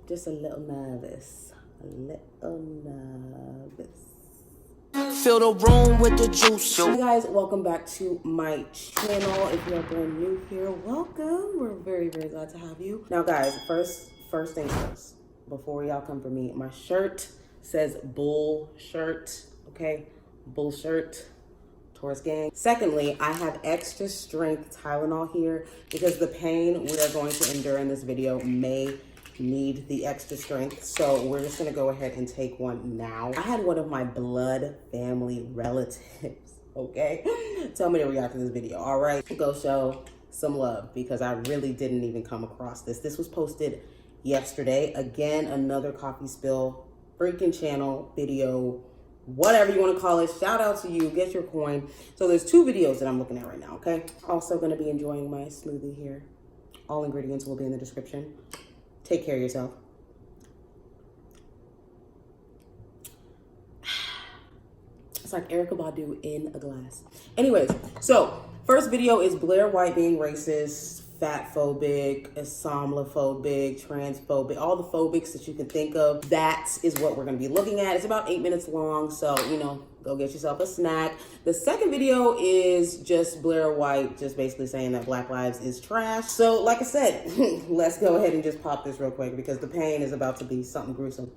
Just a little nervous. A little nervous. Fill the room with the juice. Hey guys, welcome back to my channel. If you're brand new here, welcome. We're very, very glad to have you. Now guys, first things first. Before y'all come for me, my shirt says bull shirt, okay? Bull shirt. Taurus gang. Secondly, I have extra strength Tylenol here because the pain we are going to endure in this video may need the extra strength. So we're just gonna go ahead and take one now. I had one of my blood family relatives, okay, tell me to react to this video. All right, go show some love because I really didn't even come across this. This was posted yesterday. Again, another coffee spill freaking channel video, whatever you want to call it. Shout out to you, get your coin. So there's two videos that I'm looking at right now, okay? Also going to be enjoying my smoothie here. All ingredients will be in the description. Take care of yourself. It's like Erykah Badu in a glass. Anyways, so first video is Blaire White being racist, fatphobic, Islamophobic, transphobic, all the phobics that you can think of. That is what we're going to be looking at. It's about 8 minutes long, so, you know, go get yourself a snack. The second video is just Blaire White just basically saying that Black lives is trash. So, like I said, let's go ahead and just pop this real quick because the pain is about to be something gruesome.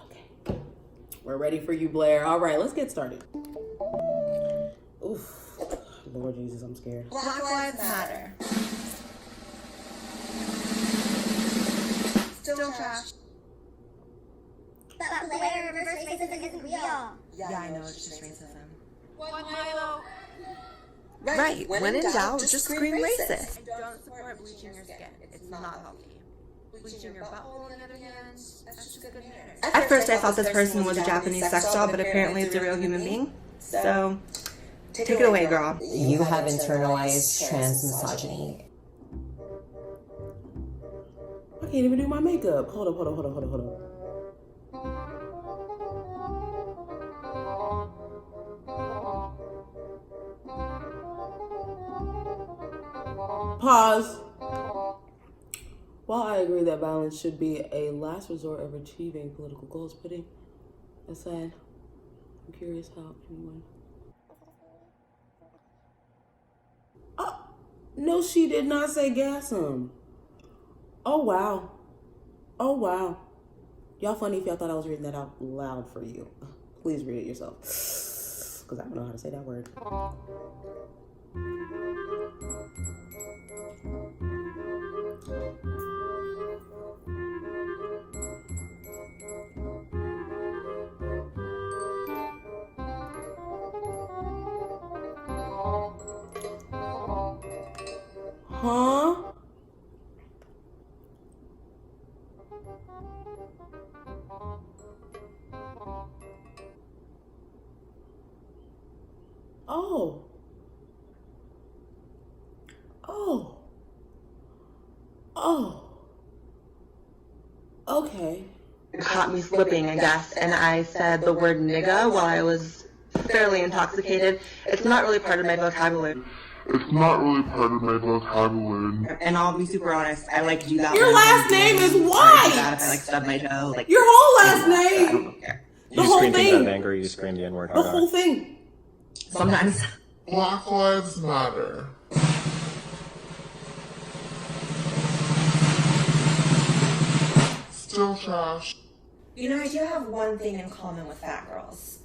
Okay. We're ready for you, Blaire. All right, let's get started. Oof. Lord Jesus, I'm scared. Black lives matter. Still trash. But Blaire, reverse racism isn't real. Yeah, I know, it's just racism. Right, when in doubt, just scream racist. I don't support bleaching your skin. It's not healthy. Bleaching your butthole, on the other hand, that's just good manners. At first I thought this person was a Japanese sex doll, but apparently it's a real human being. So, take it away, girl. You have internalized trans misogyny. I can't even do my makeup. Hold up. Pause. While I agree that violence should be a last resort of achieving political goals, putting aside, I'm curious how anyone... Oh, no, she did not say gas him. Oh, wow. Oh, wow. Y'all funny if y'all thought I was reading that out loud for you. Please read it yourself. Because I don't know how to say that word. Huh? Oh. Oh. Oh. Okay. It caught me slipping, I guess, and I said the word nigga while I was fairly intoxicated. It's not really part of my vocabulary. And I'll be super honest, I like do that. Your last name is White! I like stub my toe. Like, your whole last name! I don't care. The whole thing. Things out of anger, you scream the N-word hard. The whole thing. Sometimes. Black lives matter. Still trash. You know, I do have one thing in common with fat girls.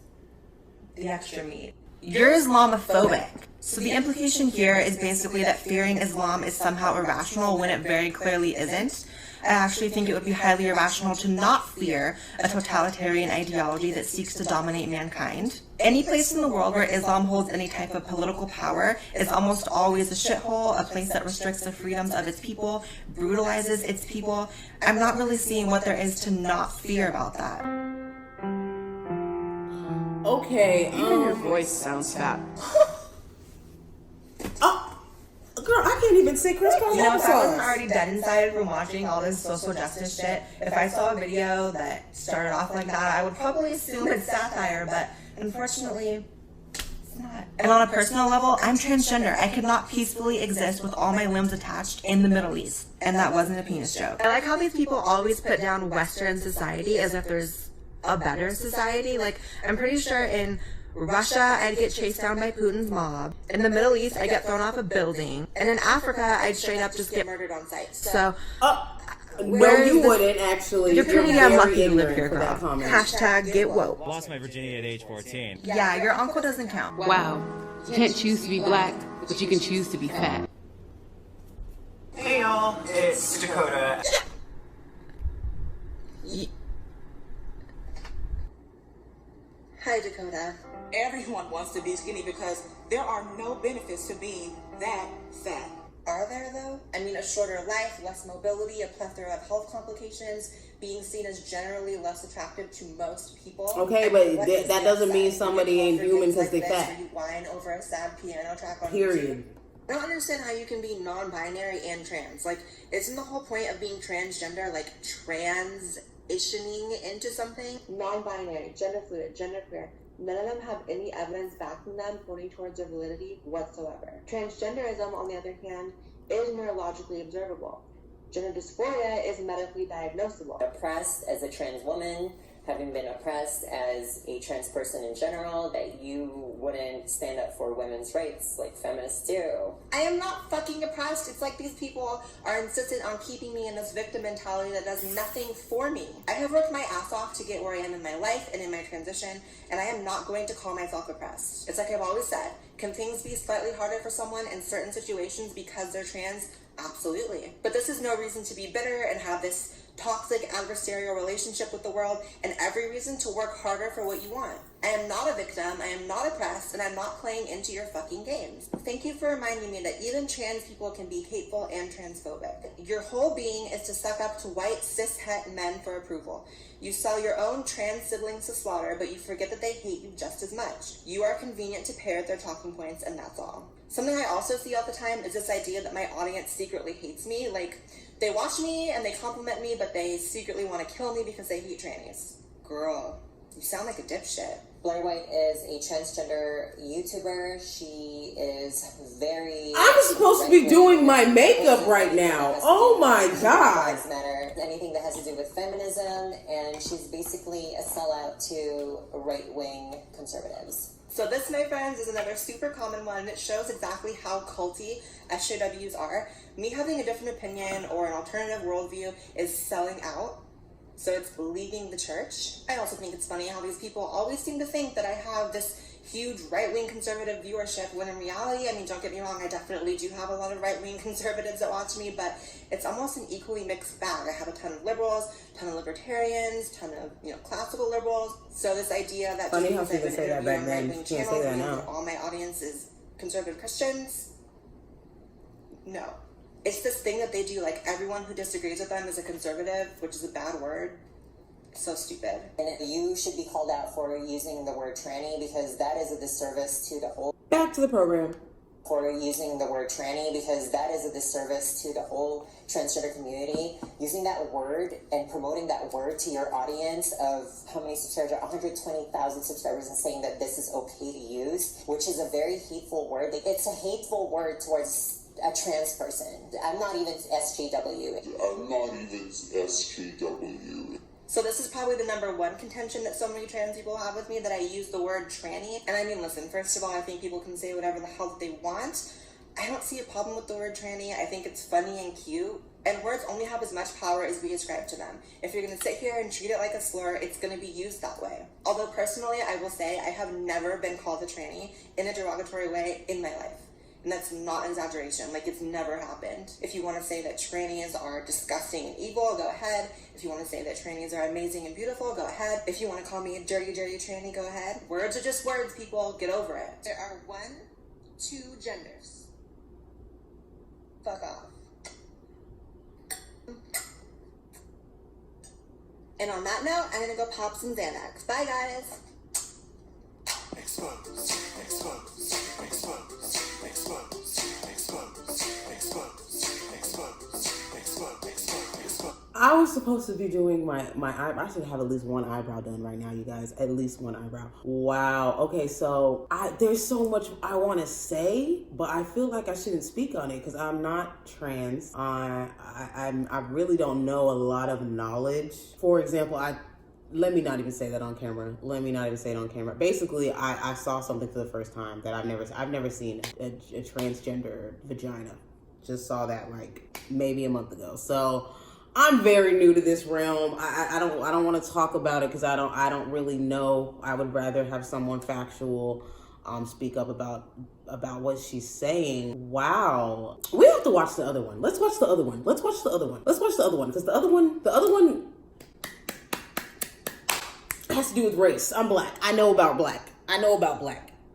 The extra meat. You're Islamophobic. So the implication here is basically that fearing Islam is somehow irrational when it very clearly isn't. I actually think it would be highly irrational to not fear a totalitarian ideology that seeks to dominate mankind. Any place in the world where Islam holds any type of political power is almost always a shithole, a place that restricts the freedoms of its people, brutalizes its people. I'm not really seeing what there is to not fear about that. Okay, Even your voice sounds fat. Oh, girl, I can't even say crisscross You know, if I wasn't applesauce. already dead inside from watching all this social justice shit, if I saw a video that started off like that, I would probably assume it's satire, but unfortunately, it's not. And on a personal level, I'm transgender. I could not peacefully exist with all my limbs attached in the Middle East. And that wasn't a penis joke. I like how these people always put down Western society as if there's a better society. Like, I'm pretty sure in Russia, I'd get chased down by Putin's mob. In the Middle East, I'd get thrown off a building. And in Africa, I'd straight up just get murdered on sight. So, no, you wouldn't actually. You're pretty very lucky to live ignorant here, for girl. that comment. Hashtag get woke. Lost my virginity at age 14. Yeah, your uncle doesn't count. Wow. You can't choose to be black, but you can choose to be fat. Hey y'all, it's Dakota. Hi, Dakota. Everyone wants to be skinny because there are no benefits to being that fat. Are there, though? I mean, a shorter life, less mobility, a plethora of health complications, being seen as generally less attractive to most people. Okay, but that doesn't mean somebody ain't human because they fat. You whine over a sad piano track on Period. YouTube. I don't understand how you can be non-binary and trans. Like, isn't the whole point of being transgender, like, transitioning into something? Non-binary, gender fluid, genderqueer. None of them have any evidence backing them pointing towards their validity whatsoever. Transgenderism, on the other hand, is neurologically observable. Gender dysphoria is medically diagnosable. Oppressed as a trans woman, having been oppressed as a trans person in general, that you wouldn't stand up for women's rights like feminists do. I am not fucking oppressed. It's like these people are insistent on keeping me in this victim mentality that does nothing for me. I have worked my ass off to get where I am in my life and in my transition, and I am not going to call myself oppressed. It's like I've always said, can things be slightly harder for someone in certain situations because they're trans? Absolutely. But this is no reason to be bitter and have this toxic adversarial relationship with the world, and every reason to work harder for what you want. I am not a victim, I am not oppressed, and I'm not playing into your fucking games. Thank you for reminding me that even trans people can be hateful and transphobic. Your whole being is to suck up to white cis-het men for approval. You sell your own trans siblings to slaughter, but you forget that they hate you just as much. You are convenient to parrot their talking points, and that's all. Something I also see all the time is this idea that my audience secretly hates me. Like, they watch me and they compliment me, but they secretly want to kill me because they hate trannies. Girl, you sound like a dipshit. Blaire White is a transgender YouTuber. She is very... I'm supposed to be doing my makeup right now. Oh my God. Matter, anything that has to do with feminism, and she's basically a sellout to right-wing conservatives. So this, my friends, is another super common one, and it shows exactly how culty SJWs are. Me having a different opinion or an alternative worldview is selling out. So it's leaving the church. I also think it's funny how these people always seem to think that I have this huge right-wing conservative viewership, when in reality, I mean, don't get me wrong, I definitely do have a lot of right-wing conservatives that watch me, but it's almost an equally mixed bag. I have a ton of liberals, ton of libertarians, ton of, classical liberals. So this idea that funny how people say that back then, you can't say that now. All my audience is conservative Christians. No. It's this thing that they do, like everyone who disagrees with them is a conservative, which is a bad word. So stupid. And you should be called out for using the word tranny, because that is a disservice to the whole... Back to the program. For using the word tranny, because that is a disservice to the whole transgender community. Using that word and promoting that word to your audience of how many subscribers, 120,000 subscribers, and saying that this is okay to use, which is a very hateful word. It's a hateful word towards a trans person. I'm not even SJW. I'm not even SJW. So this is probably the number one contention that so many trans people have with me, that I use the word tranny. And I mean, listen, first of all, I think people can say whatever the hell that they want. I don't see a problem with the word tranny. I think it's funny and cute. And words only have as much power as we ascribe to them. If you're going to sit here and treat it like a slur, it's going to be used that way. Although personally, I will say I have never been called a tranny in a derogatory way in my life. And that's not an exaggeration. Like, it's never happened. If you want to say that trannies are disgusting and evil, go ahead. If you want to say that trannies are amazing and beautiful, go ahead. If you want to call me a dirty, dirty tranny, go ahead. Words are just words, people. Get over it. There are 2 genders. Fuck off. And on that note, I'm going to go pop some Xanax. Bye, guys. Expose, expose, expose, expose, expose, expose, expose, expose, expose, expose. I was supposed to be doing my eyebrow. I should have at least one eyebrow done right now, you guys. At least one eyebrow. Wow. Okay, so there's so much I want to say, but I feel like I shouldn't speak on it because I'm not trans. I really don't know a lot of knowledge. For example, let me not even say that on camera. Let me not even say it on camera. Basically, I saw something for the first time that I've never seen a transgender vagina. Just saw that like maybe a month ago. So I'm very new to this realm. I don't want to talk about it because I don't really know. I would rather have someone factual speak up about what she's saying. Wow. We have to watch the other one. Let's watch the other one. Let's watch the other one. Let's watch the other one because the other one has to do with race. I'm black. I know about black.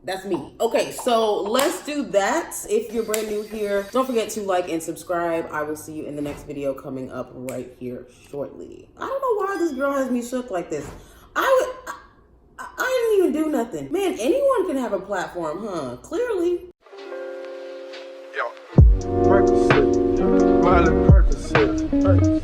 That's me. Okay, so let's do that. If you're brand new here, don't forget to like and subscribe. I will see you in the next video coming up right here shortly. I don't know why this girl has me shook like this. I didn't even do nothing. Man, anyone can have a platform, huh? Clearly. Yo, Percocet, Miley Percocet,